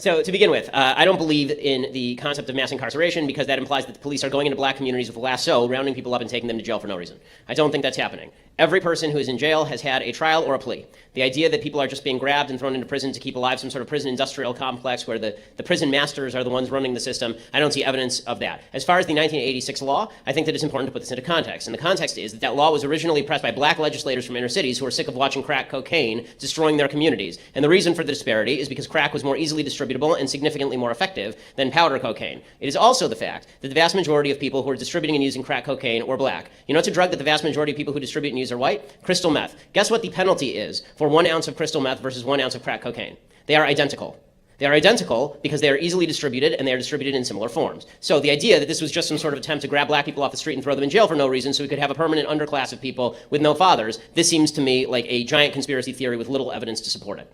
So to begin with, I don't believe in the concept of mass incarceration because that implies that the police are going into black communities with a lasso, rounding people up and taking them to jail for no reason. I don't think that's happening. Every person who is in jail has had a trial or a plea. The idea that people are just being grabbed and thrown into prison to keep alive some sort of prison industrial complex where the prison masters are the ones running the system, I don't see evidence of that. As far as the 1986 law, I think that it's important to put this into context. And the context is that law was originally passed by black legislators from inner cities who were sick of watching crack cocaine destroying their communities. And the reason for the disparity is because crack was more easily distributable and significantly more effective than powder cocaine. It is also the fact that the vast majority of people who are distributing and using crack cocaine were black. You know what's a drug that the vast majority of people who distribute and use are white? Crystal meth. Guess what the penalty is for 1 ounce of crystal meth versus 1 ounce of crack cocaine? They are identical. They are identical because they are easily distributed and they are distributed in similar forms. So the idea that this was just some sort of attempt to grab black people off the street and throw them in jail for no reason so we could have a permanent underclass of people with no fathers, this seems to me like a giant conspiracy theory with little evidence to support it.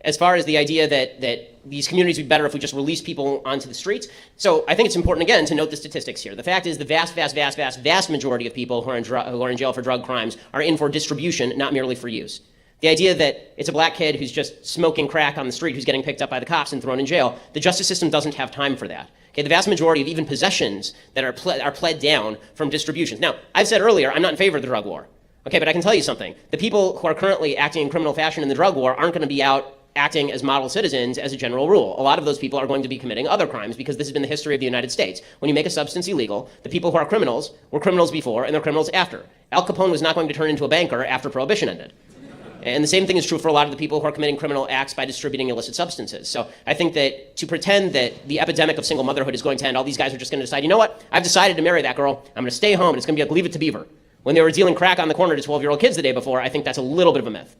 As far as the idea that these communities would be better if we just release people onto the streets, so I think it's important, again, to note the statistics here. The fact is the vast majority of people who are in jail for drug crimes are in for distribution, not merely for use. The idea that it's a black kid who's just smoking crack on the street who's getting picked up by the cops and thrown in jail, the justice system doesn't have time for that. Okay, the vast majority of even possessions that are pled down from distributions. Now, I've said earlier, I'm not in favor of the drug war. Okay, but I can tell you something. The people who are currently acting in criminal fashion in the drug war aren't going to be out acting as model citizens as a general rule. A lot of those people are going to be committing other crimes because this has been the history of the United States. When you make a substance illegal, the people who are criminals were criminals before and they're criminals after. Al Capone was not going to turn into a banker after Prohibition ended. And the same thing is true for a lot of the people who are committing criminal acts by distributing illicit substances. So I think that to pretend that the epidemic of single motherhood is going to end, all these guys are just going to decide, you know what, I've decided to marry that girl, I'm going to stay home, and it's going to be like Leave It to Beaver. When they were dealing crack on the corner to 12-year-old kids the day before, I think that's a little bit of a myth.